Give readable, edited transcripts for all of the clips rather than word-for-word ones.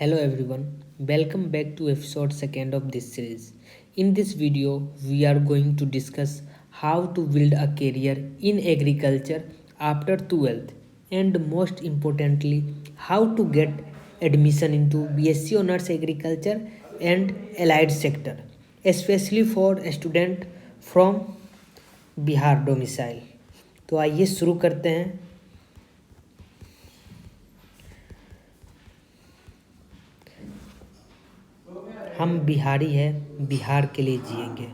Hello everyone, welcome back to episode 2 of this series. In this video, we are going to discuss how to build a career in agriculture after 12th and most importantly, how to get admission into BSc Honors Agriculture and allied sector, especially for a student from Bihar domicile. तो आइए शुरू करते हैं। हम बिहारी हैं, बिहार के लिए जिएंगे।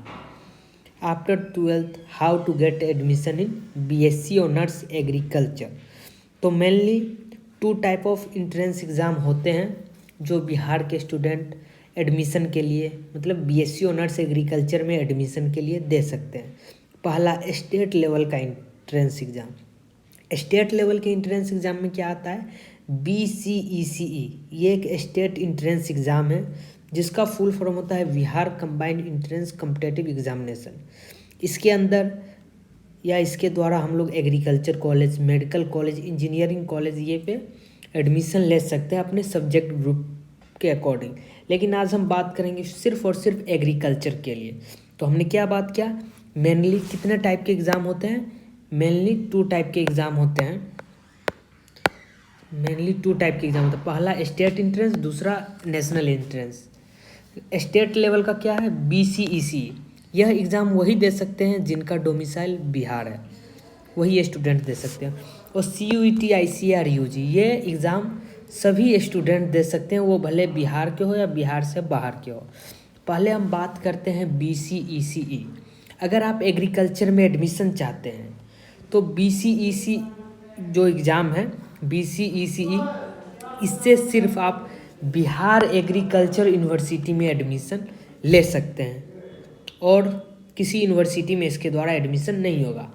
After 12th how to get admission in BSc honours agriculture. तो mainly 2 type of entrance exam होते हैं जो बिहार के स्टूडेंट एडमिशन के लिए मतलब बीएससी ऑनर्स एग्रीकल्चर में एडमिशन के लिए दे सकते हैं। पहला स्टेट लेवल का इंट्रेंस एग्ज़ाम। स्टेट लेवल के इंट्रेंस एग्ज़ाम में क्या आता है, BCECE। ये एक स्टेट इंट्रेंस एग्ज़ाम है जिसका फुल फॉर्म होता है Bihar combined entrance competitive examination. इसके अंदर या इसके द्वारा हम लोग agriculture college, medical college, engineering college ये पे एडमिशन ले सकते हैं अपने सब्जेक्ट ग्रुप के अकॉर्डिंग। लेकिन आज हम बात करेंगे सिर्फ और सिर्फ एग्रीकल्चर के लिए। तो हमने क्या बात किया, मेनली कितने टाइप के एग्ज़ाम होते हैं, मेनली 2 टाइप के एग्ज़ाम होते हैं। मेनली 2 टाइप के एग्ज़ाम होते हैं। पहला स्टेट इंट्रेंस, दूसरा नेशनल इंट्रेंस। स्टेट लेवल का क्या है, BCECE। यह एग्ज़ाम वही दे सकते हैं जिनका डोमिसाइल बिहार है, वही स्टूडेंट दे सकते हैं। और CUET ICAR UG ये एग्ज़ाम सभी स्टूडेंट दे सकते हैं, वो भले बिहार के हो या बिहार से बाहर के हो। पहले हम बात करते हैं BCECE। अगर आप एग्रीकल्चर में एडमिशन चाहते हैं तो BCECE जो एग्ज़ाम है BCECE, इससे सिर्फ आप बिहार एग्रीकल्चर यूनिवर्सिटी में एडमिशन ले सकते हैं और किसी यूनिवर्सिटी में इसके द्वारा एडमिशन नहीं होगा,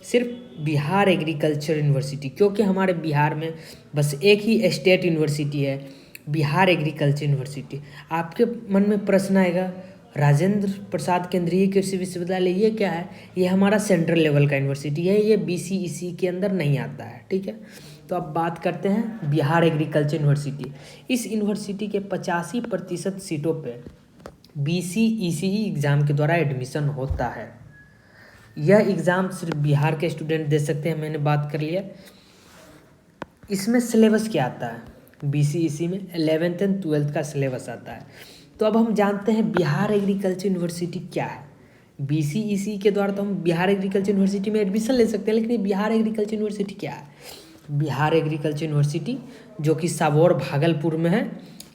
सिर्फ बिहार एग्रीकल्चर यूनिवर्सिटी। क्योंकि हमारे बिहार में बस एक ही स्टेट यूनिवर्सिटी है, बिहार एग्रीकल्चर यूनिवर्सिटी। आपके मन में प्रश्न आएगा, राजेंद्र प्रसाद केंद्रीय कृषि विश्वविद्यालय ये क्या है? ये हमारा सेंट्रल लेवल का यूनिवर्सिटी है, ये BCECE के अंदर नहीं आता है। ठीक है, तो अब बात करते हैं बिहार एग्रीकल्चर यूनिवर्सिटी। इस यूनिवर्सिटी के 85% सीटों पे BCECE एग्ज़ाम के द्वारा एडमिशन होता है। यह एग्ज़ाम सिर्फ बिहार के स्टूडेंट दे सकते हैं, मैंने बात कर लिया। इसमें सिलेबस क्या आता है, BCECE में 11th एंड 12th का सिलेबस आता है। तो अब हम जानते हैं बिहार एग्रीकल्चर यूनिवर्सिटी क्या है। BCECE के द्वारा तो हम बिहार एग्रीकल्चर यूनिवर्सिटी में एडमिशन ले सकते हैं, लेकिन ये बिहार एग्रीकल्चर यूनिवर्सिटी क्या है? बिहार एग्रीकल्चर यूनिवर्सिटी जो कि साबौर भागलपुर में है,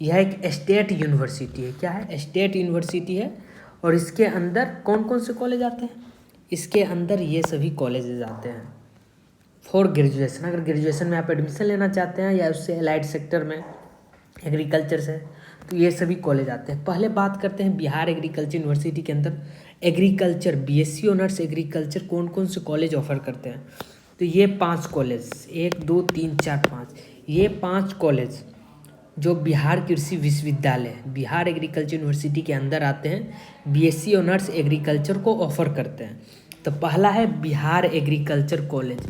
यह एक स्टेट यूनिवर्सिटी है। क्या है, स्टेट यूनिवर्सिटी है। और इसके अंदर कौन कौन से कॉलेज आते हैं, इसके अंदर ये सभी कॉलेजेस आते हैं फॉर ग्रेजुएशन। अगर ग्रेजुएशन में आप एडमिशन लेना चाहते हैं या उससे अलाइड सेक्टर में एग्रीकल्चर से, तो ये सभी कॉलेज आते हैं। पहले बात करते हैं बिहार एग्रीकल्चर यूनिवर्सिटी के अंदर एग्रीकल्चर BSc ऑनर्स एग्रीकल्चर कौन कौन से कॉलेज ऑफर करते हैं। तो ये 5 कॉलेज, 1 2 3 4 5, ये 5 कॉलेज जो बिहार कृषि विश्वविद्यालय बिहार एग्रीकल्चर यूनिवर्सिटी के अंदर आते हैं, BSc ऑनर्स एग्रीकल्चर को ऑफर करते हैं। तो पहला है बिहार एग्रीकल्चर कॉलेज,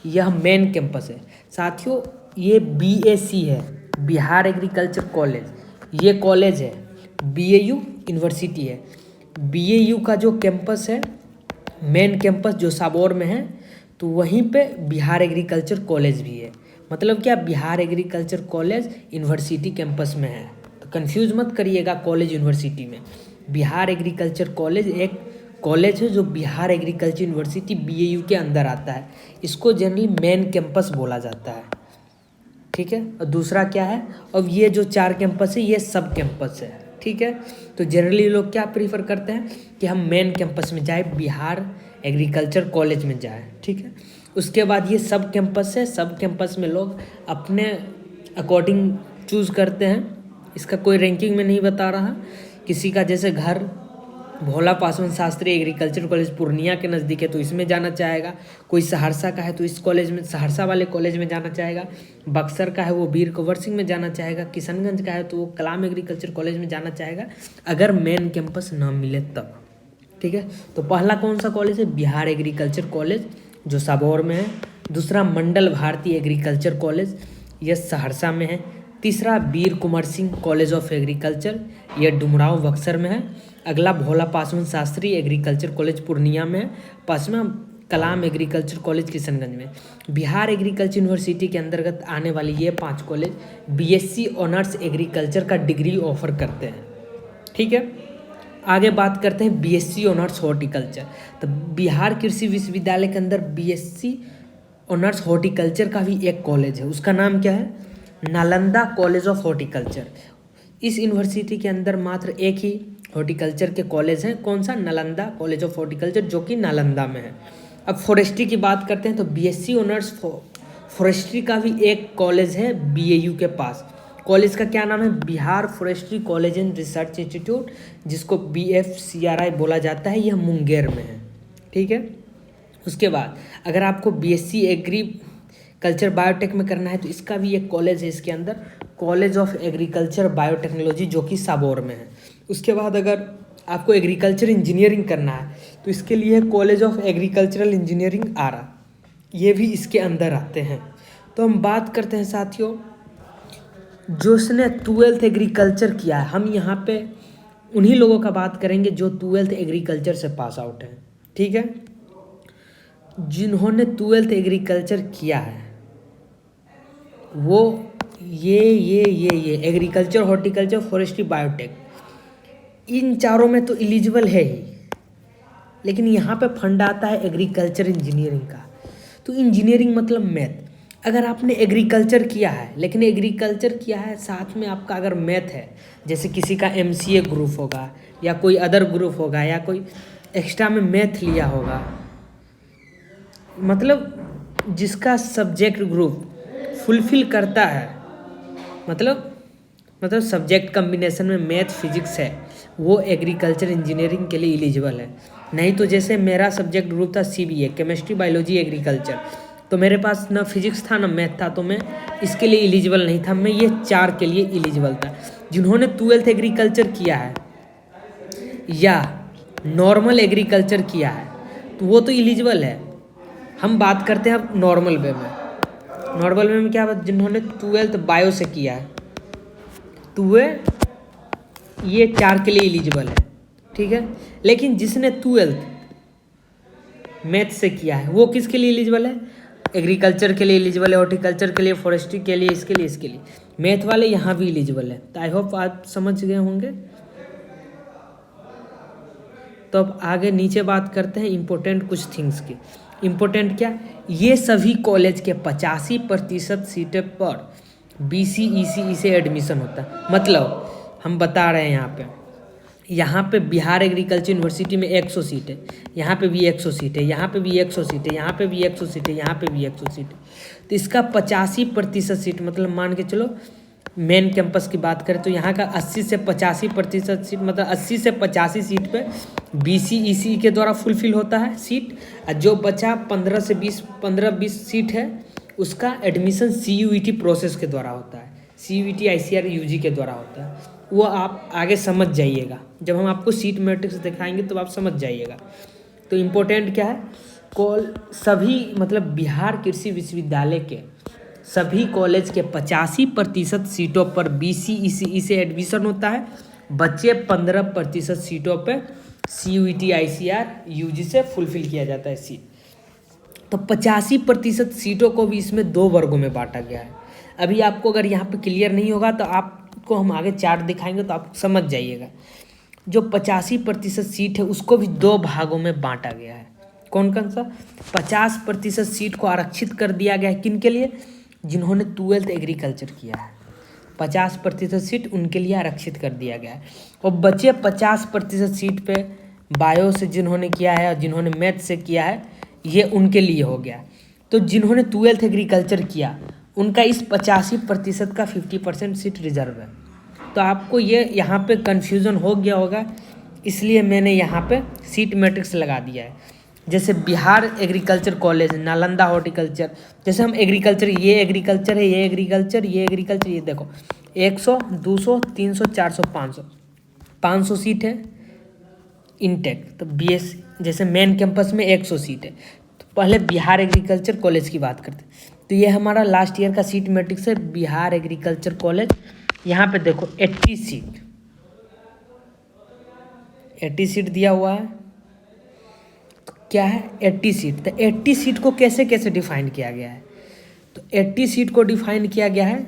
यह मेन कैंपस है। साथियों ये BAC है, बिहार एग्रीकल्चर कॉलेज। ये कॉलेज है, BAU यूनिवर्सिटी है। BAU का जो कैंपस है, मेन कैंपस जो साबौर में है, तो वहीं पे बिहार एग्रीकल्चर कॉलेज भी है। मतलब क्या, Bihar agriculture college university campus में है। तो कंफ्यूज मत करिएगा कॉलेज यूनिवर्सिटी में। बिहार एग्रीकल्चर कॉलेज एक कॉलेज है जो बिहार एग्रीकल्चर यूनिवर्सिटी BAU के अंदर आता है। इसको जनरली मेन कैंपस बोला जाता है। ठीक है, और दूसरा क्या है, अब ये जो 4 कैंपस है ये सब कैंपस है। ठीक है, तो जनरली लोग क्या प्रीफर करते हैं कि हम मेन कैंपस में जाए, बिहार एग्रीकल्चर कॉलेज में जाए। ठीक है, उसके बाद ये सब कैंपस है, सब कैंपस में लोग अपने अकॉर्डिंग चूज़ करते हैं। इसका कोई रैंकिंग में नहीं बता रहा। किसी का जैसे घर भोला पासवान शास्त्री एग्रीकल्चर कॉलेज पूर्णिया के नज़दीक है तो इसमें जाना चाहेगा, कोई सहरसा का है तो इस कॉलेज में, सहरसा वाले कॉलेज में जाना चाहेगा, बक्सर का है वो वीर कुंवर सिंह में जाना चाहेगा, किशनगंज का है तो वो कलाम एग्रीकल्चर कॉलेज में जाना चाहेगा, अगर मेन कैंपस ना मिले तब। ठीक है, तो पहला कौन सा कॉलेज है, बिहार एग्रीकल्चर कॉलेज जो साबौर में है। दूसरा मंडल भारती एग्रीकल्चर कॉलेज, यह सहरसा में है। तीसरा वीर Kunwar Singh college of agriculture, यह डुमरांव बक्सर में है। अगला भोला पासवान शास्त्री एग्रीकल्चर कॉलेज पूर्णिया में है। पांचवा कलाम एग्रीकल्चर कॉलेज किशनगंज में। बिहार एग्रीकल्चर यूनिवर्सिटी के अंतर्गत आने वाली ये 5 कॉलेज बीएससी ऑनर्स एग्रीकल्चर का डिग्री ऑफर करते हैं। ठीक है, आगे बात करते हैं बीएससी ऑनर्स हॉर्टिकल्चर। तो बिहार कृषि विश्वविद्यालय के अंदर बीएससी ऑनर्स हॉर्टिकल्चर का भी एक कॉलेज है, उसका नाम क्या है? Nalanda college of horticulture. इस यूनिवर्सिटी के अंदर मात्र एक ही हॉर्टिकल्चर के कॉलेज हैं, कौन सा? नालंदा कॉलेज ऑफ हॉर्टिकल्चर, जो कि नालंदा में है। अब फॉरेस्ट्री की बात करते हैं तो बीएससी ऑनर्स फॉरेस्ट्री का भी एक कॉलेज है बीएयू के पास। कॉलेज का क्या नाम है? Bihar forestry college and research institute, जिसको BFCRI बोला जाता है। यह मुंगेर में है। ठीक है, उसके बाद अगर आपको बीएससी एग्रीकल्चर बायोटेक में करना है तो इसका भी एक कॉलेज है इसके अंदर, कॉलेज ऑफ एग्रीकल्चर बायोटेक्नोलॉजी, जो कि साबौर में है। उसके बाद अगर आपको एग्रीकल्चर इंजीनियरिंग करना है तो इसके लिए कॉलेज ऑफ एग्रीकल्चरल इंजीनियरिंग आरा, ये भी इसके अंदर आते हैं। तो हम बात करते हैं साथियों, जो उसने 12th एग्रीकल्चर किया है, हम यहाँ पे उन्हीं लोगों का बात करेंगे जो 12th एग्रीकल्चर से पास आउट हैं। ठीक है, जिन्होंने 12th एग्रीकल्चर किया है वो ये एग्रीकल्चर, हॉर्टिकल्चर, फॉरेस्ट्री, बायोटेक, इन चारों में तो एलिजिबल है ही, लेकिन यहाँ पे फंड आता है एग्रीकल्चर इंजीनियरिंग का। तो इंजीनियरिंग मतलब मैथ। अगर आपने एग्रीकल्चर किया है, लेकिन एग्रीकल्चर किया है साथ में आपका अगर मैथ है, जैसे किसी का MCA ग्रुप होगा या कोई अदर ग्रुप होगा या कोई एक्स्ट्रा में मैथ लिया होगा, मतलब जिसका सब्जेक्ट ग्रुप फुलफिल करता है, मतलब सब्जेक्ट कम्बिनेशन में मैथ फिजिक्स है, वो एग्रीकल्चर इंजीनियरिंग के लिए एलिजिबल है। नहीं तो जैसे मेरा सब्जेक्ट ग्रुप था CBA, केमिस्ट्री, बायोलॉजी, एग्रीकल्चर, तो मेरे पास ना फिजिक्स था ना मैथ था, तो मैं इसके लिए एलिजिबल नहीं था। मैं ये 4 के लिए एलिजिबल था। जिन्होंने 12th एग्रीकल्चर किया है या नॉर्मल एग्रीकल्चर किया है तो वो तो एलिजिबल है। हम बात करते हैं अब नॉर्मल वे में। नॉर्मल वे में क्या बात? जिन्होंने 12th बायो से किया है तो वे ये 4 के लिए एलिजिबल है। ठीक है, लेकिन जिसने 12th मैथ से किया है वो किसके लिए एलिजिबल है? एग्रीकल्चर के लिए एलिजिबल है, हॉर्टिकल्चर के लिए, फॉरेस्ट्री के लिए, इसके लिए। मैथ वाले यहाँ भी एलिजिबल है। तो आई होप आप समझ गए होंगे। तो अब आगे नीचे बात करते हैं इम्पोर्टेंट कुछ थिंग्स की। इम्पोर्टेंट क्या? ये सभी कॉलेज के 85% सीटें पर BCECE से एडमिशन होता है। मतलब हम बता रहे हैं यहाँ पे बिहार एग्रीकल्चर यूनिवर्सिटी में 100 सीट है, यहाँ पे भी 100 सीट है, यहाँ पे भी 100 सीट है, यहाँ पे भी 100 सीट है, यहाँ पे भी 100 सीट है। तो इसका 85% सीट, मतलब मान के चलो मेन कैंपस की बात करें तो यहाँ का 80 से 85% सीट, मतलब 80 से 85 सीट पे BCECE के द्वारा फुलफिल होता है सीट। और जो बचा 15-20 सीट है उसका एडमिशन CUET प्रोसेस के द्वारा होता है। CUET ICAR UG के द्वारा होता है। वो आप आगे समझ जाइएगा, जब हम आपको सीट मैट्रिक्स दिखाएंगे तो आप समझ जाइएगा। तो इम्पोर्टेंट क्या है? सभी मतलब बिहार कृषि विश्वविद्यालय के सभी कॉलेज के 85% सीटों पर BCECE से एडमिशन होता है। बच्चे 15% सीटों पे CUET ICAR UG से फुलफिल किया जाता है सीट। तो 85% सीटों को भी इसमें 2 वर्गों में बांटा गया है। अभी आपको अगर यहाँ पे क्लियर नहीं होगा तो आपको हम आगे चार्ट दिखाएंगे तो आप समझ जाइएगा। जो 85% सीट है उसको भी 2 भागों में बांटा गया है। कौन कौन सा? 50% सीट को आरक्षित कर दिया गया है। किन के लिए? जिन्होंने 12th एग्रीकल्चर किया है, 50% सीट उनके लिए आरक्षित कर दिया गया है। और बचे 50% सीट पे बायो से जिन्होंने किया है और जिन्होंने मैथ से किया है, ये उनके लिए हो गया। तो जिन्होंने 12th एग्रीकल्चर किया उनका इस 85% का 50% सीट रिजर्व है। तो आपको ये यहाँ पे कन्फ्यूज़न हो गया होगा, इसलिए मैंने यहाँ पे सीट मैट्रिक्स लगा दिया है। जैसे Bihar agriculture college, Nalanda horticulture, जैसे हम एग्रीकल्चर, ये एग्रीकल्चर है, ये एग्रीकल्चर, ये एग्रीकल्चर, ये देखो 100, 200, 300, 400, 500 सीट है इनटेक। तो BS जैसे मेन कैंपस में 100 सीट है। तो पहले बिहार एग्रीकल्चर कॉलेज की बात करते हैं। तो ये हमारा लास्ट ईयर का सीट मैट्रिक्स है बिहार एग्रीकल्चर कॉलेज। यहाँ पे देखो 80 सीट दिया हुआ है। क्या है 80 सीट। तो 80 सीट को कैसे कैसे डिफाइन किया गया है, तो 80 सीट को डिफाइन किया गया है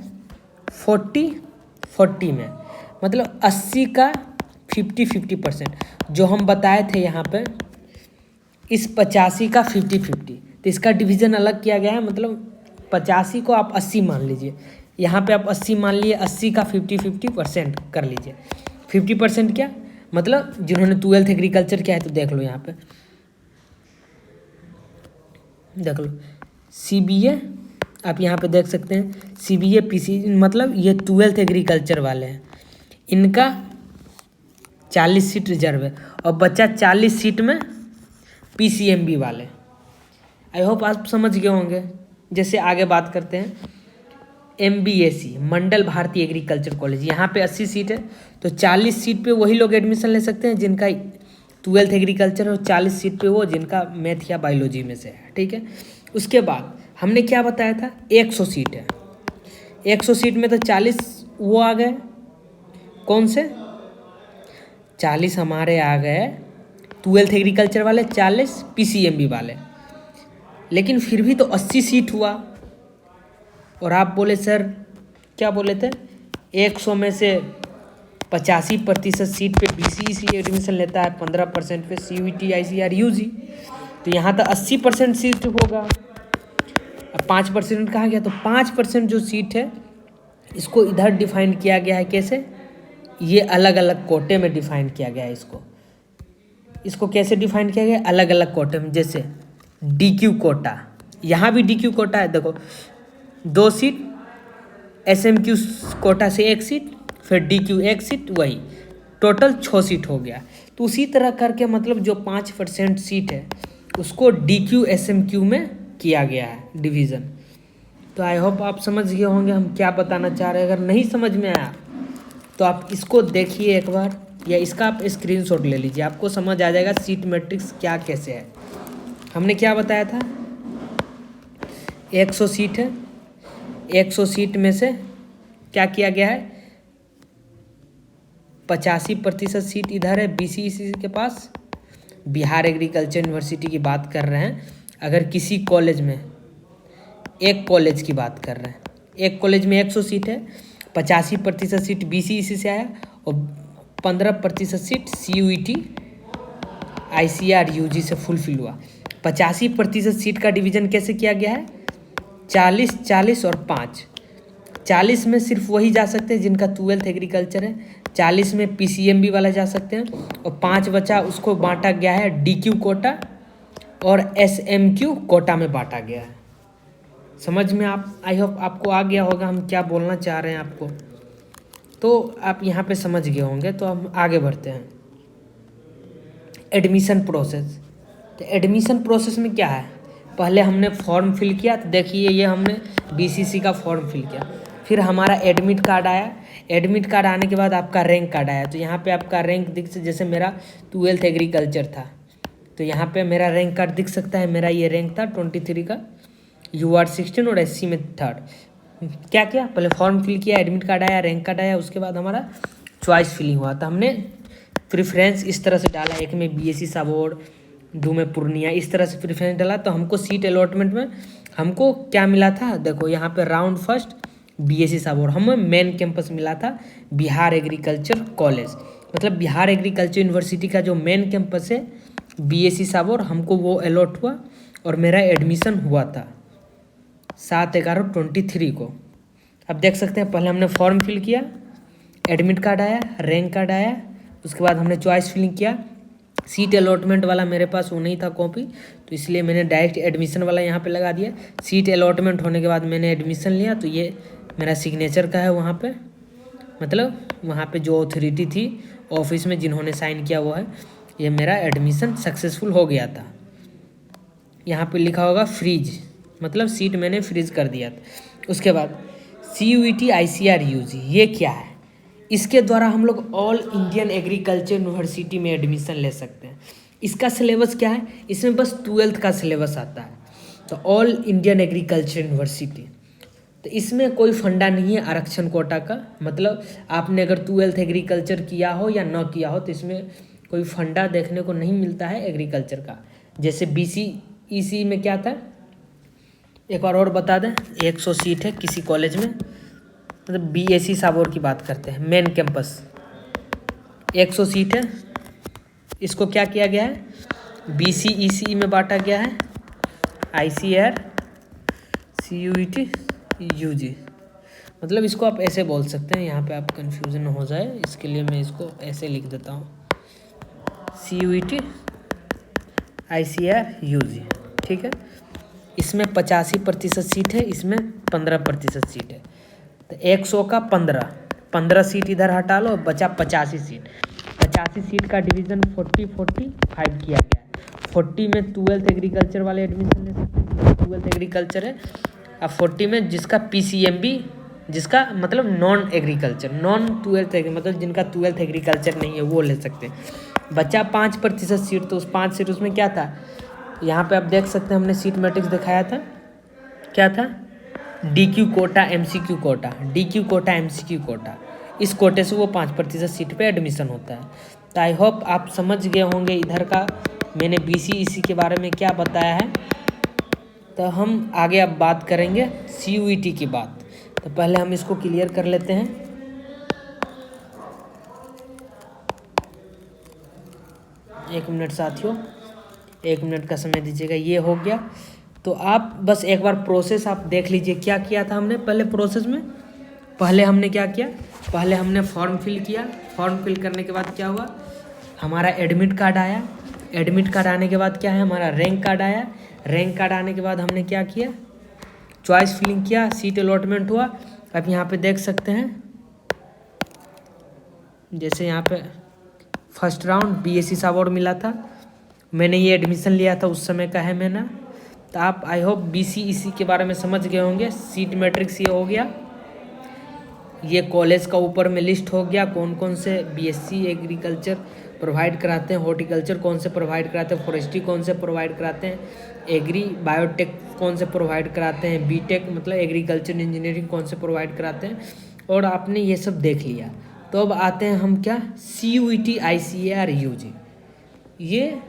40-40 में, मतलब 80 का 50-50%। जो हम बताए थे यहाँ पे इस 85 का 50-50, तो इसका डिवीज़न अलग किया गया है। मतलब 85 को आप 80 मान लीजिए, यहाँ पे आप 80 मान लिए, 80 का 50-50% कर लीजिए। 50% क्या मतलब जिन्होंने 12th एग्रीकल्चर किया है, तो देख लो यहाँ पे, देख लो CBA, आप यहाँ पे देख सकते हैं CBA PC, मतलब ये 12th एग्रीकल्चर वाले हैं, इनका 40 सीट रिजर्व है और बच्चा 40 सीट में PCMB वाले। आई होप आप समझ गए होंगे। जैसे आगे बात करते हैं MBAC मंडल भारती एग्रीकल्चर कॉलेज, यहाँ पे 80 सीट है, तो 40 सीट पे वही लोग एडमिशन ले सकते हैं जिनका 12th एग्रीकल्चर है, और 40 सीट पे वो जिनका मैथ या बायोलॉजी में से है। ठीक है, उसके बाद हमने क्या बताया था 100 सीट है। 100 सीट में तो 40 वो आ गए, कौन से 40 हमारे आ गए 12th एग्रीकल्चर वाले, 40 PCMB वाले। लेकिन फिर भी तो 80 सीट हुआ, और आप बोले सर क्या बोले थे 100 में से 85% सीट पे BCEC एडमिशन लेता है, 15% पे CUET ICAR UG, तो यहाँ तो 80% सीट होगा। अब 5% कहाँ गया, तो 5% जो सीट है इसको इधर डिफाइन किया गया है। कैसे, ये अलग अलग कोटे में डिफाइन किया गया है। इसको कैसे डिफाइन किया गया, अलग अलग कोटे में। जैसे DQ कोटा, यहाँ भी DQ कोटा है, देखो 2 सीट, SMQ कोटा से 1 सीट, फिर DQ 1 सीट, वही टोटल 6 सीट हो गया। तो उसी तरह करके मतलब जो 5% सीट है उसको DQ SMQ में किया गया है डिवीज़न। तो आई होप आप समझ गए होंगे हम क्या बताना चाह रहे हैं। अगर नहीं समझ में आया तो आप इसको देखिए एक बार, या इसका आप स्क्रीनशॉट ले लीजिए, आपको समझ आ जाएगा सीट मैट्रिक्स क्या कैसे है। हमने क्या बताया था 100 सीट है, 100 सीट में से क्या किया गया है 85% सीट इधर है BCEC के पास, बिहार एग्रीकल्चर यूनिवर्सिटी की बात कर रहे हैं। अगर किसी कॉलेज में, एक कॉलेज की बात कर रहे हैं, एक कॉलेज में 100 सीट है, 85% सीट BCEC से आया और 15% सीट CUET ICAR UG से फुलफिल हुआ। 85% सीट का डिवीज़न कैसे किया गया है 40, 40 और 5। 40 में सिर्फ वही जा सकते हैं जिनका 12th एग्रीकल्चर है, 40 में PCMB वाला जा सकते हैं, और 5 बचा उसको बांटा गया है DQ कोटा और SMQ कोटा में बांटा गया है। समझ में आप, आई होप आपको आ गया होगा हम क्या बोलना चाह रहे हैं आपको, तो आप यहाँ पे समझ गए होंगे। तो हम आगे बढ़ते हैं एडमिशन प्रोसेस। तो एडमिशन प्रोसेस में क्या है, पहले हमने फॉर्म फिल किया, तो देखिए ये हमने BCC का फॉर्म फिल किया, फिर हमारा एडमिट कार्ड आया। एडमिट कार्ड आने के बाद आपका रैंक कार्ड आया, तो यहाँ पे आपका रैंक दिख, जैसे मेरा 12th एग्रीकल्चर था तो यहाँ पे मेरा रैंक कार्ड दिख सकता है। मेरा ये रैंक था 23 का, UR 16 और SC में 3rd। क्या किया, पहले फॉर्म फिल किया, एडमिट कार्ड आया, रैंक कार्ड आया, उसके बाद हमारा चॉइस फिलिंग हुआ। तो हमने प्रेफरेंस इस तरह से डाला, एक में BSc साबोर, 2 में पूर्णिया, इस तरह से प्रेफरेंस डाला। तो हमको सीट अलॉटमेंट में हमको क्या मिला था, देखो यहाँ पे राउंड फर्स्ट BSc साबोर, हमें मेन कैंपस मिला था बिहार एग्रीकल्चर कॉलेज, मतलब बिहार एग्रीकल्चर यूनिवर्सिटी का जो मेन कैंपस है BSc साबोर, हमको वो अलॉट हुआ और मेरा एडमिशन हुआ था 7/11/23 को। अब देख सकते हैं पहले हमने फॉर्म फिल किया, एडमिट कार्ड आया, रैंक कार्ड आया, उसके बाद हमने चॉइस फिलिंग किया। सीट अलॉटमेंट वाला मेरे पास वो नहीं था कॉपी, तो इसलिए मैंने डायरेक्ट एडमिशन वाला यहाँ पे लगा दिया। सीट अलॉटमेंट होने के बाद मैंने एडमिशन लिया, तो ये मेरा सिग्नेचर का है वहाँ पे, मतलब वहाँ पे जो अथॉरिटी थी ऑफिस में जिन्होंने साइन किया वो है। ये मेरा एडमिशन सक्सेसफुल हो गया था। यहाँ पे लिखा होगा फ्रीज, मतलब सीट मैंने फ्रीज कर दिया था। उसके बाद CUET ICAR UG, ये क्या है, इसके द्वारा हम लोग ऑल इंडियन एग्रीकल्चर यूनिवर्सिटी में एडमिशन ले सकते हैं। इसका सिलेबस क्या है, इसमें बस 12th का सिलेबस आता है। तो ऑल इंडियन एग्रीकल्चर यूनिवर्सिटी, तो इसमें कोई फंडा नहीं है आरक्षण कोटा का। मतलब आपने अगर 12th एग्रीकल्चर किया हो या न किया हो तो इसमें कोई फंडा देखने को नहीं मिलता है एग्रीकल्चर का। जैसे BCEC में क्या था, एक बार और बता दें, 100 सीट है किसी कॉलेज में, मतलब BSc साबौर की बात करते हैं, मेन कैंपस 100 सीट है। इसको क्या किया गया है, BCEC में बांटा गया है, ICAR CUET UG। मतलब इसको आप ऐसे बोल सकते हैं, यहाँ पे आप कंफ्यूजन हो जाए इसके लिए मैं इसको ऐसे लिख देता हूँ, CUET ICAR UG, ठीक है। इसमें 85% सीट है, इसमें 15% सीट है। तो 100 का 15 सीट इधर हटा लो, बचा 85 सीट। 85 सीट का डिवीज़न 40-45 किया गया है। 40 में 12th एग्रीकल्चर वाले एडमिशन ले सकते हैं, 12th एग्रीकल्चर है। अब 40 में जिसका PCMB, जिसका मतलब नॉन एग्रीकल्चर, नॉन 12th मतलब जिनका 12th एग्रीकल्चर नहीं है वो ले सकते हैं। बचा 5% सीट, तो उस 5 सीट उसमें क्या था, यहाँ पे आप देख सकते हैं, हमने सीट मैट्रिक्स दिखाया था, क्या था, DQ Kota, MCQ Kota, DQ Kota, MCQ Kota. इस कोटे से वो 5% सीट पे एडमिशन होता है। तो आई होप आप समझ गए होंगे इधर का मैंने BCEC के बारे में क्या बताया है। तो हम आगे अब बात करेंगे CUET की बात। तो पहले हम इसको क्लियर कर लेते हैं। एक मिनट साथियों, 1 मिनट का समय दीजिएगा। ये हो गया, तो आप बस एक बार प्रोसेस आप देख लीजिए क्या किया था हमने पहले प्रोसेस में। पहले हमने क्या किया, पहले हमने फॉर्म फिल किया। फॉर्म फिल करने के बाद क्या हुआ, हमारा एडमिट कार्ड आया। एडमिट कार्ड आने के बाद क्या है, हमारा रैंक कार्ड आया। रैंक कार्ड आने के बाद हमने क्या किया, चॉइस फिलिंग किया, सीट अलॉटमेंट हुआ। अब यहाँ पे देख सकते हैं, जैसे यहाँ पे फर्स्ट राउंड BSc साबौर मिला था, मैंने ये एडमिशन लिया था उस समय का है मैंने। तो आप आई होप BCEC के बारे में समझ गए होंगे। सीट मैट्रिक्स ये हो गया, ये कॉलेज का ऊपर में लिस्ट हो गया, कौन कौन से BSc एग्रीकल्चर प्रोवाइड कराते हैं, हॉर्टिकल्चर कौन से प्रोवाइड कराते हैं, फॉरेस्ट्री कौन से प्रोवाइड कराते हैं, एग्री बायोटेक कौन से प्रोवाइड कराते हैं, BTech मतलब एग्रीकल्चर इंजीनियरिंग कौन से प्रोवाइड कराते हैं, और आपने ये सब देख लिया। तो अब आते हैं हम क्या, CUET ICAR UG। ये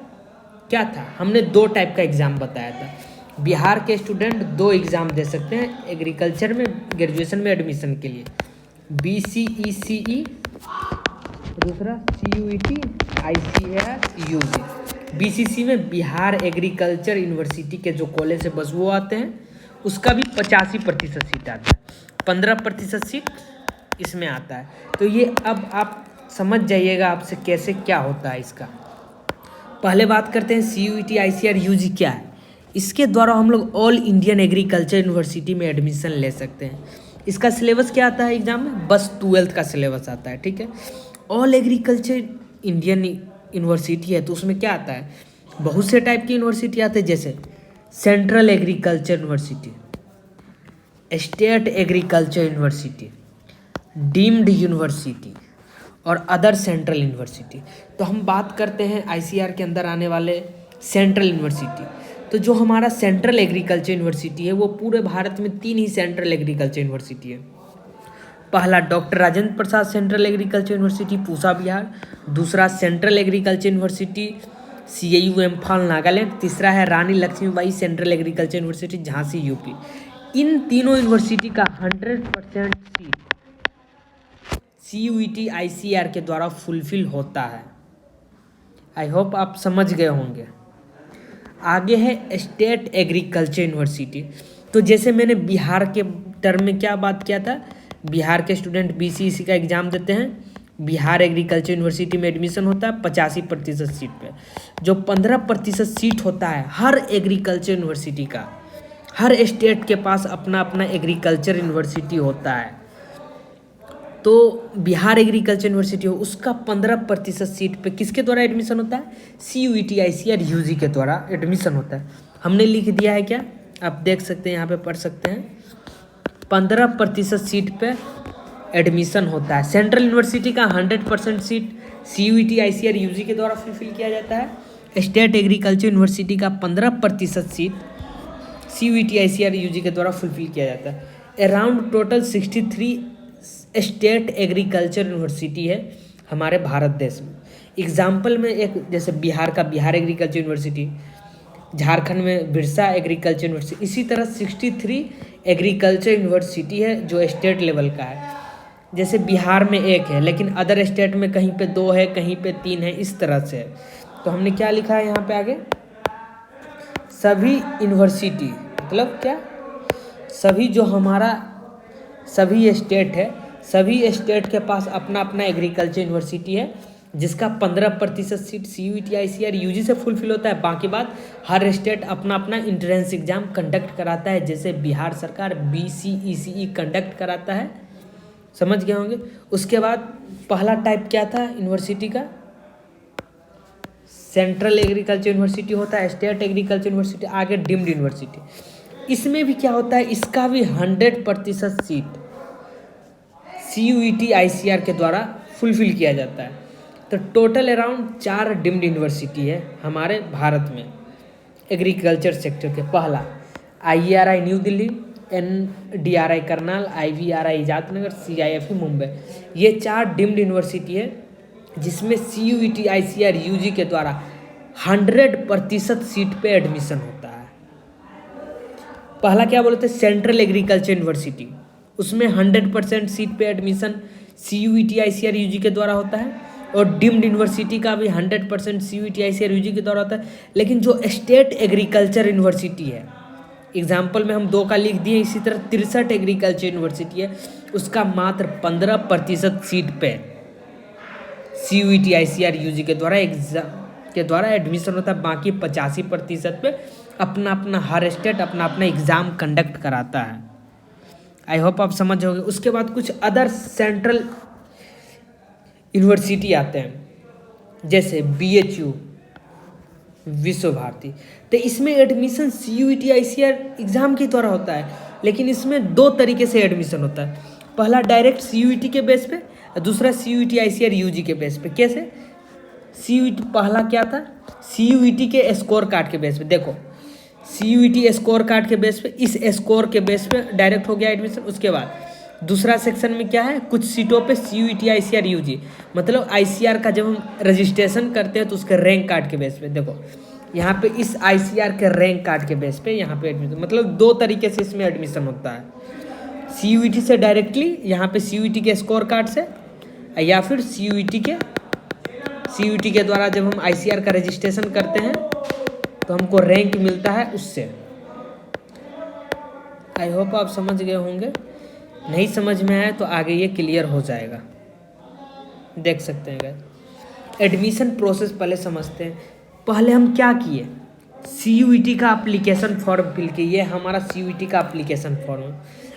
क्या था, हमने 2 टाइप का एग्ज़ाम बताया था। बिहार के स्टूडेंट 2 एग्ज़ाम दे सकते हैं एग्रीकल्चर में ग्रेजुएशन में एडमिशन के लिए, BCECE, दूसरा CUET ICAR UG। BCC में बिहार एग्रीकल्चर यूनिवर्सिटी के जो कॉलेज है बस वो आते हैं, उसका भी 85% सीट आता है, 15% सीट इसमें आता है। तो ये अब आप समझ जाइएगा आपसे कैसे क्या होता है इसका। पहले बात करते हैं CUET ICAR UG क्या है। इसके द्वारा हम लोग ऑल इंडियन एग्रीकल्चर यूनिवर्सिटी में एडमिशन ले सकते हैं। इसका सिलेबस क्या आता है एग्जाम में, बस 12th का सिलेबस आता है, ठीक है। ऑल एग्रीकल्चर इंडियन यूनिवर्सिटी है तो उसमें क्या आता है, बहुत से टाइप की यूनिवर्सिटी आते हैं, जैसे central agriculture university, state agriculture university, deemed university और अदर सेंट्रल यूनिवर्सिटी। तो हम बात करते हैं ICAR के अंदर आने वाले सेंट्रल यूनिवर्सिटी। तो जो हमारा सेंट्रल एग्रीकल्चर यूनिवर्सिटी है वो पूरे भारत में 3 ही सेंट्रल एग्रीकल्चर यूनिवर्सिटी है। पहला doctor Rajendra Prasad central agriculture university Pusa Bihar, दूसरा central agriculture university CIU Imphal Nagaland, तीसरा है Rani Lakshmibai central agriculture university Jhansi UP। इन तीनों यूनिवर्सिटी का 100% सीट CUET ICAR के द्वारा फुलफिल होता है। आई होप आप समझ गए होंगे। आगे है स्टेट एग्रीकल्चर यूनिवर्सिटी। तो जैसे मैंने बिहार के टर्म में क्या बात किया था, बिहार के स्टूडेंट BCEC का एग्ज़ाम देते हैं, बिहार एग्रीकल्चर यूनिवर्सिटी में एडमिशन होता है 85% सीट पे। जो 15% सीट होता है हर एग्रीकल्चर यूनिवर्सिटी का, हर स्टेट के पास अपना अपना एग्रीकल्चर यूनिवर्सिटी होता है। तो बिहार एग्रीकल्चर यूनिवर्सिटी हो उसका 15% सीट पे किसके द्वारा एडमिशन होता है, CUET ICAR UG के द्वारा एडमिशन होता है। हमने लिख दिया है क्या, आप देख सकते हैं, यहाँ पे पढ़ सकते हैं, 15% सीट पे एडमिशन होता है। सेंट्रल यूनिवर्सिटी का 100% सीट CUET ICAR UG के द्वारा फुलफिल किया जाता है। स्टेट एग्रीकल्चर यूनिवर्सिटी का 15% सीट CUET ICAR UG के द्वारा फुलफिल किया जाता है। Around total 63 state agriculture university है हमारे भारत देश में। एग्जाम्पल में एक जैसे बिहार का बिहार एग्रीकल्चर यूनिवर्सिटी, झारखंड में बिरसा एग्रीकल्चर यूनिवर्सिटी, इसी तरह 63 एग्रीकल्चर यूनिवर्सिटी है जो स्टेट लेवल का है। जैसे बिहार में एक है लेकिन अदर स्टेट में कहीं पे 2 है, कहीं पे 3 है, इस तरह से है। तो हमने क्या लिखा है यहाँ पे आगे, सभी यूनिवर्सिटी मतलब क्या, सभी जो हमारा सभी स्टेट है, सभी स्टेट के पास अपना अपना एग्रीकल्चर यूनिवर्सिटी है जिसका 15% सीट CUET ICAR UG से फुलफिल होता है। बाकी बात हर स्टेट अपना अपना इंट्रेंस एग्जाम कंडक्ट कराता है, जैसे बिहार सरकार BCECE कंडक्ट कराता है, समझ गए होंगे। उसके बाद पहला टाइप क्या था यूनिवर्सिटी का, सेंट्रल एग्रीकल्चर यूनिवर्सिटी होता है, स्टेट एग्रीकल्चर यूनिवर्सिटी, आगे डीम्ड यूनिवर्सिटी। इसमें भी क्या होता है, इसका भी 100% सीट CUET ICAR के द्वारा फुलफिल किया जाता है। तो टोटल अराउंड 4 डीम्ड यूनिवर्सिटी है हमारे भारत में एग्रीकल्चर सेक्टर के। पहला IERI new Delhi, NDRI Karnal, IVRI इजादनगर, CIFE Mumbai, ये 4 डीम्ड यूनिवर्सिटी है जिसमें CUET ICAR UG के द्वारा 100% सीट पे एडमिशन होता है। पहला क्या बोलते हैं, सेंट्रल एग्रीकल्चर यूनिवर्सिटी, उसमें 100% सीट पे एडमिशन CUET ICAR UG के द्वारा होता है। और डीम्ड यूनिवर्सिटी का भी 100% CUET ICAR UG के द्वारा होता है। लेकिन जो स्टेट एग्रीकल्चर यूनिवर्सिटी है, एग्जाम्पल में हम 2 का लिख दिए, इसी तरह 63 एग्रीकल्चर यूनिवर्सिटी है, उसका मात्र 15% सीट पे CUET ICAR UG के द्वारा एडमिशन होता है। बाकी 85% पे अपना अपना हर स्टेट अपना अपना एग्ज़ाम कंडक्ट कराता है। आई होप आप समझ होगे। उसके बाद कुछ अदर सेंट्रल यूनिवर्सिटी आते हैं जैसे BHU विश्व भारती। तो इसमें एडमिशन CUET ICAR एग्ज़ाम के द्वारा होता है, लेकिन इसमें 2 तरीके से एडमिशन होता है। पहला डायरेक्ट CUET के बेस पे, दूसरा CUET ICAR UG के बेस पे। कैसे CUET, पहला क्या था, CUET के स्कोर कार्ड के बेस पे। देखो CUET स्कोर कार्ड के बेस पे, इस स्कोर के बेस पे डायरेक्ट हो गया एडमिशन। उसके बाद दूसरा सेक्शन में क्या है, कुछ सीटों पे CUET ICAR UG, मतलब ICAR का जब हम रजिस्ट्रेशन करते हैं तो उसके रैंक कार्ड के बेस पे। देखो यहाँ पे इस ICAR के रैंक कार्ड के बेस पे यहाँ पे एडमिशन, मतलब 2 तरीके से इसमें एडमिशन होता है, CUET से डायरेक्टली, यहाँ पे CUET के स्कोर कार्ड से, या फिर CUET के द्वारा जब हम ICAR का रजिस्ट्रेशन करते हैं तो हमको रैंक मिलता है उससे। आई होप आप समझ गए होंगे। नहीं समझ में आया तो आगे ये क्लियर हो जाएगा, देख सकते हैं गाइस। एडमिशन प्रोसेस पहले समझते हैं। पहले हम क्या किए, CUET का एप्लीकेशन फॉर्म फिल किए। ये हमारा CUET का एप्लीकेशन फॉर्म है।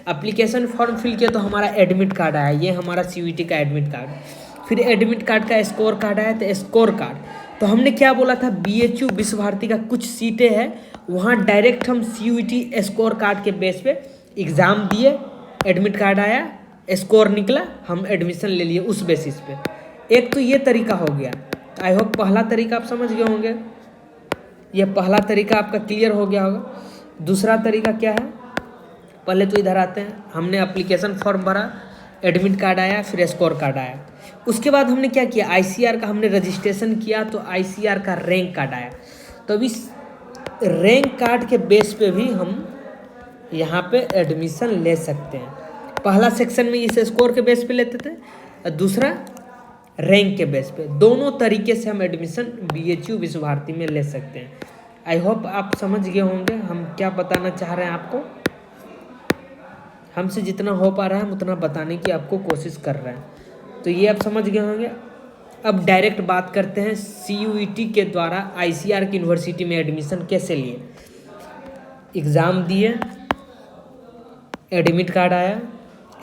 एप्लीकेशन फॉर्म फिल किया तो हमारा एडमिट कार्ड आया, ये हमारा CUET का एडमिट कार्ड। फिर एडमिट कार्ड का स्कोर कार्ड आया, तो स्कोर कार्ड तो हमने क्या बोला था, BHU विश्व भारती का कुछ सीटें हैं वहाँ डायरेक्ट हम CUET स्कोर कार्ड के बेस पे एग्ज़ाम दिए, एडमिट कार्ड आया, स्कोर निकला, हम एडमिशन ले लिए उस बेसिस पे। एक तो ये तरीका हो गया। आई होप पहला तरीका आप समझ गए होंगे, ये पहला तरीका आपका क्लियर हो गया होगा। दूसरा तरीका क्या है, पहले तो इधर आते हैं, हमने एप्लीकेशन फॉर्म भरा, एडमिट कार्ड आया, फिर स्कोर कार्ड आया। उसके बाद हमने क्या किया, ICAR का हमने रजिस्ट्रेशन किया तो ICAR का रैंक कार्ड आया। तो अभी रैंक कार्ड के बेस पे भी हम यहाँ पे एडमिशन ले सकते हैं। पहला सेक्शन में इस स्कोर के बेस पे लेते थे और दूसरा रैंक के बेस पे। दोनों तरीके से हम एडमिशन BHU विश्व भारती में ले सकते हैं। आई होप आप समझ गए होंगे हम क्या बताना चाह रहे हैं आपको। हमसे जितना हो पा रहा है हम उतना बताने की आपको कोशिश कर रहे हैं। तो ये आप समझ गए होंगे। अब डायरेक्ट बात करते हैं CUET के द्वारा ICAR की यूनिवर्सिटी में एडमिशन कैसे लिए। एग्ज़ाम दिए, एडमिट कार्ड आया,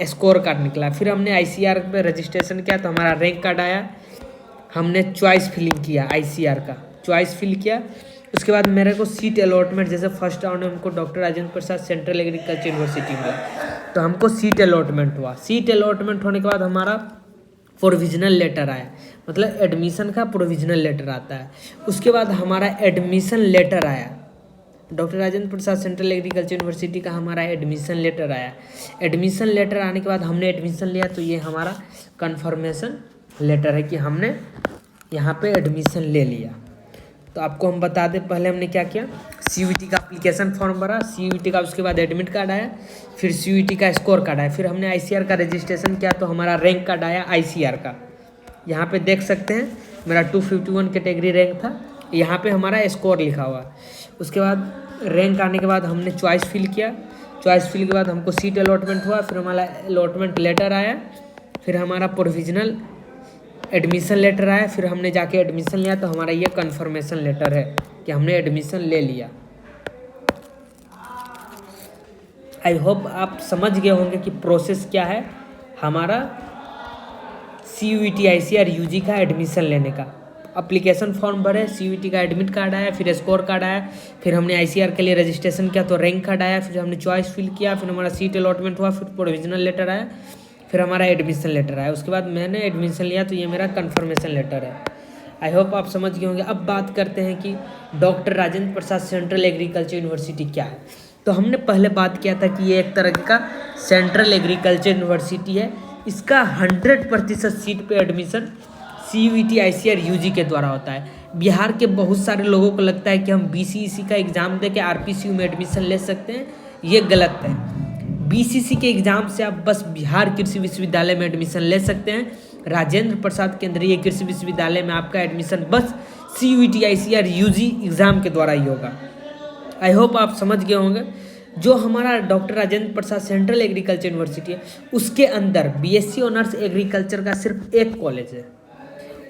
स्कोर कार्ड निकला, फिर हमने ICAR पे रजिस्ट्रेशन किया तो हमारा रैंक कार्ड आया, हमने चॉइस फिलिंग किया, ICAR का चॉइस फिल किया। उसके बाद मेरे को सीट अलॉटमेंट, जैसे फर्स्ट राउंड में हमको doctor Rajendra Prasad central agriculture university में, तो हमको सीट अलॉटमेंट हुआ। सीट अलॉटमेंट होने के बाद हमारा प्रोविजनल लेटर आया, मतलब एडमिशन का प्रोविजनल लेटर आता है। उसके बाद हमारा एडमिशन लेटर आया doctor Rajendra Prasad central agriculture university का हमारा एडमिशन लेटर आया। एडमिशन लेटर आने के बाद हमने एडमिशन लिया, तो ये हमारा कन्फर्मेशन लेटर है कि हमने यहाँ पे एडमिशन ले लिया। तो आपको हम बता दें, पहले हमने क्या किया, CUET का एप्लीकेशन फॉर्म भरा, CUET का उसके बाद एडमिट कार्ड आया, फिर CUET का स्कोर कार्ड आया, फिर हमने ICR का रजिस्ट्रेशन किया, तो हमारा रैंक कार्ड आया ICR का। यहाँ पे देख सकते हैं मेरा 251 कैटेगरी रैंक था, यहाँ पे हमारा स्कोर लिखा हुआ। उसके बाद रैंक आने के बाद हमने चॉइस फिल किया, चॉइस फिल के बाद हमको सीट अलॉटमेंट हुआ, फिर हमारा अलॉटमेंट लेटर आया, फिर हमारा प्रोविजनल एडमिशन लेटर आया, फिर हमने जाके एडमिशन लिया, तो हमारा ये कन्फर्मेशन लेटर है कि हमने एडमिशन ले लिया। आई होप आप समझ गए होंगे कि प्रोसेस क्या है हमारा CUET ICR UG का एडमिशन लेने का। एप्लीकेशन फॉर्म भरे, CUET का एडमिट कार्ड आया, फिर स्कोर कार्ड आया, फिर हमने ICR के लिए रजिस्ट्रेशन किया तो रैंक कार्ड आया, फिर हमने चॉइस फिल किया, फिर हमारा सीट अलॉटमेंट हुआ, फिर प्रोविजनल लेटर आया, फिर हमारा एडमिशन लेटर आया। उसके बाद मैंने एडमिशन लिया, तो ये मेरा कन्फर्मेशन लेटर है। आई होप आप समझ गए होंगे। अब बात करते हैं कि doctor Rajendra Prasad central agriculture university क्या है। तो हमने पहले बात किया था कि ये एक तरह का सेंट्रल एग्रीकल्चर यूनिवर्सिटी है। इसका 100% सीट पे एडमिशन CUET ICR UG के द्वारा होता है। बिहार के बहुत सारे लोगों को लगता है कि हम BCEC का एग्ज़ाम दे के RPCU में एडमिशन ले सकते हैं, ये गलत है। BCC के एग्ज़ाम से आप बस बिहार कृषि विश्वविद्यालय में एडमिशन ले सकते हैं। राजेंद्र प्रसाद केंद्रीय कृषि विश्वविद्यालय में आपका एडमिशन बस CUET ICR UG एग्ज़ाम के द्वारा ही होगा। आई होप आप समझ गए होंगे। जो हमारा doctor Rajendra Prasad central agriculture university है, उसके अंदर BSc ऑनर्स एग्रीकल्चर का सिर्फ एक कॉलेज है।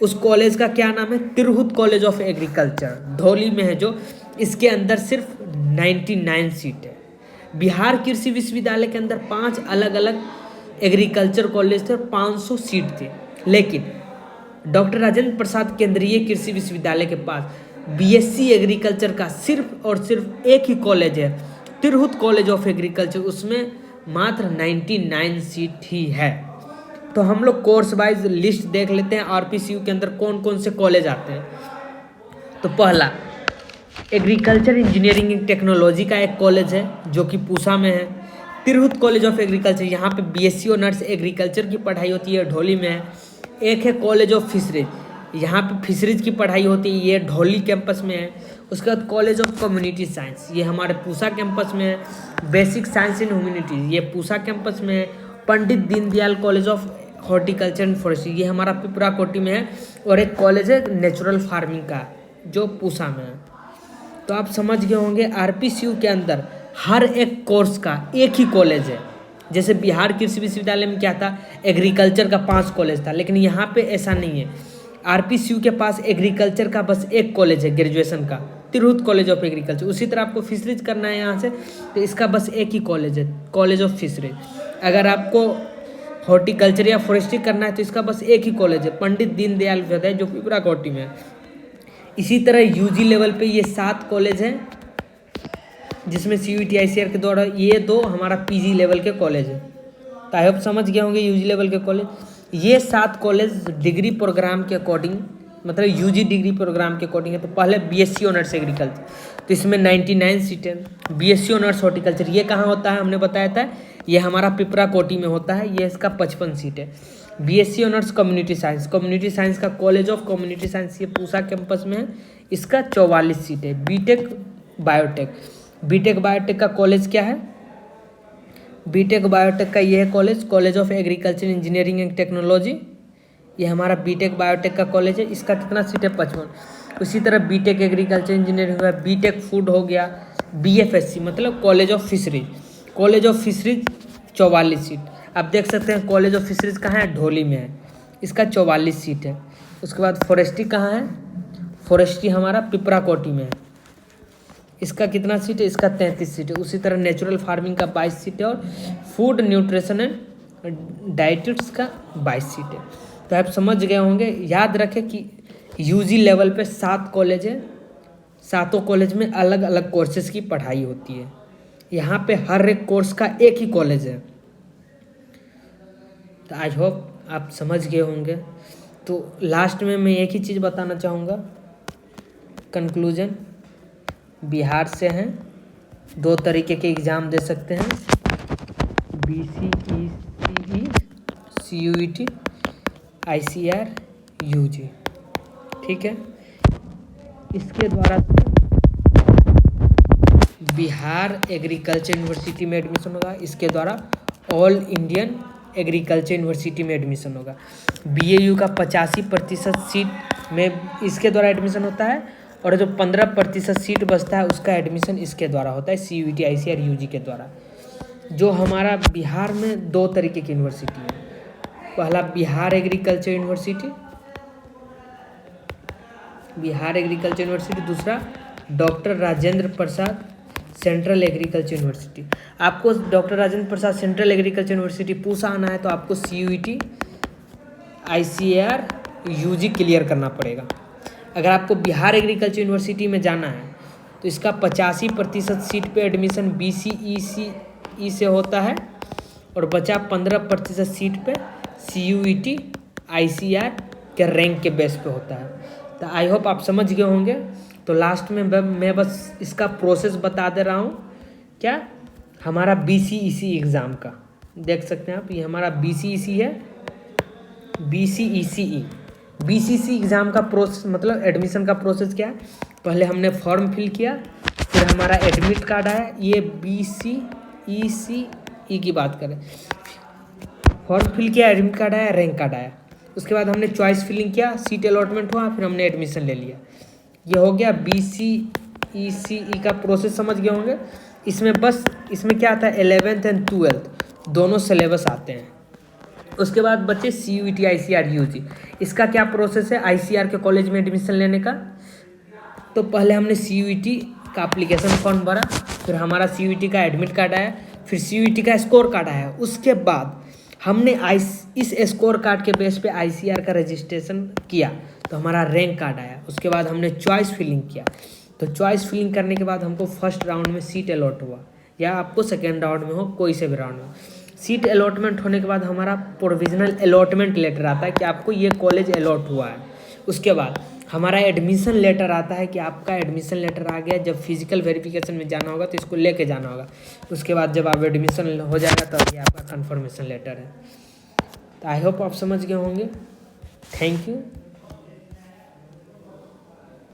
उस कॉलेज का क्या नाम है, तिरहुत कॉलेज ऑफ एग्रीकल्चर, ढोली में है जो। इसके अंदर सिर्फ 99 सीट है। बिहार कृषि विश्वविद्यालय के अंदर 5 अलग अलग एग्रीकल्चर कॉलेज थे और 500 सीट थे, लेकिन डॉक्टर राजेंद्र प्रसाद केंद्रीय कृषि विश्वविद्यालय के पास BSc एग्रीकल्चर का सिर्फ और सिर्फ एक ही कॉलेज है, तिरहुत कॉलेज ऑफ एग्रीकल्चर। उसमें मात्र 99 सीट ही है। तो हम लोग कोर्स वाइज लिस्ट देख लेते हैं RPCU के अंदर कौन कौन से कॉलेज आते हैं। तो पहला एग्रीकल्चर इंजीनियरिंग एंड टेक्नोलॉजी का एक कॉलेज है जो कि पूसा में है। तिरहुत कॉलेज ऑफ एग्रीकल्चर, यहाँ पे BSc ऑनर्स एग्रीकल्चर की पढ़ाई होती है, ढोली में है। एक है कॉलेज ऑफ फिशरीज, यहाँ पे फिशरीज की पढ़ाई होती है, ये ढोली कैंपस में है। उसके बाद कॉलेज ऑफ कम्युनिटी साइंस, ये हमारे पूसा कैंपस में है। बेसिक साइंस इन ह्यूमैनिटीज़, ये पूसा कैंपस में है। Pandit Deendayal college of horticulture and forestry, ये हमारा पिपरा कोटी में है। और एक कॉलेज है नेचुरल फार्मिंग का जो पूसा में है। तो आप समझ गए होंगे RPCU के अंदर हर एक कोर्स का एक ही कॉलेज है। जैसे बिहार कृषि विश्वविद्यालय में क्या था, एग्रीकल्चर का 5 कॉलेज था, लेकिन यहाँ पे ऐसा नहीं है। RPCU के पास एग्रीकल्चर का बस एक कॉलेज है ग्रेजुएशन का, तिरहुत कॉलेज ऑफ एग्रीकल्चर। उसी तरह आपको फिशरीज करना है यहाँ से, तो इसका बस एक ही कॉलेज है, कॉलेज ऑफ फिशरीज। अगर आपको हॉर्टिकल्चर या फॉरेस्ट्री करना है तो इसका बस एक ही कॉलेज है, पंडित दीनदयाल उपाध्याय, जो पिपरा कोटी में है। इसी तरह UG लेवल पे ये 7 कॉलेज हैं, जिसमें CUET ICR के द्वारा ये 2 हमारा PG लेवल के कॉलेज है। तो आई होप समझ गए होंगे UG लेवल के कॉलेज। ये 7 कॉलेज डिग्री प्रोग्राम के अकॉर्डिंग, मतलब UG डिग्री प्रोग्राम के अकॉर्डिंग है। तो पहले BSc ऑनर्स एग्रीकल्चर, तो इसमें 99 सीटें। BSc ऑनर्स हॉर्टिकल्चर, ये कहाँ होता है हमने बताया था, ये हमारा पिपरा कोटी में होता है, ये इसका 55 सीट है। BSc honours community science, community science का कॉलेज ऑफ कम्युनिटी साइंस, ये पूसा कैंपस में है, इसका 44 सीट है। बीटेक बायोटेक, बीटेक बायोटेक का कॉलेज क्या है, बीटेक बायोटेक का ये है college, college of agriculture engineering and technology, ये हमारा बीटेक बायोटेक का कॉलेज है, इसका कितना सीट है, 55। उसी तरह बीटेक एग्रीकल्चर इंजीनियरिंग हुआ, बीटेक फूड हो गया, BFSC मतलब college of fisheries, college of fisheries 44 seat. आप देख सकते हैं कॉलेज ऑफ फिशरीज कहाँ है, ढोली में है, इसका 44 सीट है। उसके बाद फॉरेस्ट्री कहाँ है, फॉरेस्ट्री हमारा पिपरा कोटी में है, इसका कितना सीट है, इसका 33 सीट है। उसी तरह नेचुरल फार्मिंग का 22 सीट है और फूड न्यूट्रिशन एंड डाइटिक्स का 22 सीट है। तो आप समझ गए होंगे। याद रखें कि UG लेवल पे 7 कॉलेज है, 7 कॉलेज में अलग अलग कोर्सेज की पढ़ाई होती है। यहाँ पे हर एक कोर्स का एक ही कॉलेज है। तो आई होप आप समझ गए होंगे। तो लास्ट में मैं एक ही चीज़ बताना चाहूँगा, कंक्लूजन, बिहार से हैं दो तरीके के एग्ज़ाम दे सकते हैं, BCECE, CUET, ICAR, UG। ठीक है, इसके द्वारा बिहार एग्रीकल्चर यूनिवर्सिटी में एडमिशन होगा, इसके द्वारा ऑल इंडियन एग्रीकल्चर यूनिवर्सिटी में एडमिशन होगा। BAU का 85% सीट में इसके द्वारा एडमिशन होता है, और जो 15% सीट बचता है उसका एडमिशन इसके द्वारा होता है, CUET, ICAR, UG के द्वारा। जो हमारा बिहार में दो तरीके की यूनिवर्सिटी है, पहला बिहार एग्रीकल्चर यूनिवर्सिटी, दूसरा doctor Rajendra Prasad central agriculture university. आपको doctor Rajendra Prasad central agriculture university पूछा आना है तो आपको CUET, ICAR, UG क्लियर करना पड़ेगा। अगर आपको बिहार एग्रीकल्चर यूनिवर्सिटी में जाना है तो इसका 85% सीट पे एडमिशन BCECE से होता है, और बचा 15% सीट पे CUET, ICAR के रैंक के बेस पे होता है। तो आई होप आप समझ गए होंगे। तो लास्ट में मैं बस इसका प्रोसेस बता दे रहा हूँ, क्या हमारा BCECE एग्ज़ाम का देख सकते हैं आप, ये हमारा BCECE है, BCECE एग्ज़ाम का प्रोसेस मतलब एडमिशन का प्रोसेस क्या है, पहले हमने फॉर्म फिल किया, फिर हमारा एडमिट कार्ड आया, ये BCECE की बात करें, फॉर्म फिल किया, एडमिट कार्ड आया, रैंक कार्ड आया, उसके बाद हमने चॉइस फिलिंग किया, सीट अलॉटमेंट हुआ, फिर हमने एडमिशन ले लिया। ये हो गया BCECE का प्रोसेस, समझ गए होंगे। इसमें क्या आता है, 11th एंड 12th दोनों सिलेबस आते हैं। उसके बाद बच्चे CUET, ICAR, UG, इसका क्या प्रोसेस है ICAR के कॉलेज में एडमिशन लेने का। तो पहले हमने CUET का एप्लीकेशन फॉर्म भरा, फिर हमारा CUET का एडमिट कार्ड आया, फिर CUET का स्कोर कार्ड आया, उसके बाद हमने इस स्कोर कार्ड के बेस पे ICAR का रजिस्ट्रेशन किया तो हमारा रैंक कार्ड आया। उसके बाद हमने चॉइस फिलिंग किया, तो चॉइस फिलिंग करने के बाद हमको फर्स्ट राउंड में सीट अलॉट हुआ, या आपको सेकेंड राउंड में हो, कोई से भी राउंड में। सीट अलॉटमेंट होने के बाद हमारा प्रोविजनल अलॉटमेंट लेटर आता है कि आपको ये कॉलेज अलॉट हुआ है। उसके बाद हमारा एडमिशन लेटर आता है कि आपका एडमिशन लेटर आ गया। जब फिजिकल वेरिफिकेशन में जाना होगा तो इसको लेके जाना होगा। उसके बाद जब आप एडमिशन हो जाएगा तो ये आपका कन्फर्मेशन लेटर है। तो आई होप आप समझ गए होंगे। Thank you.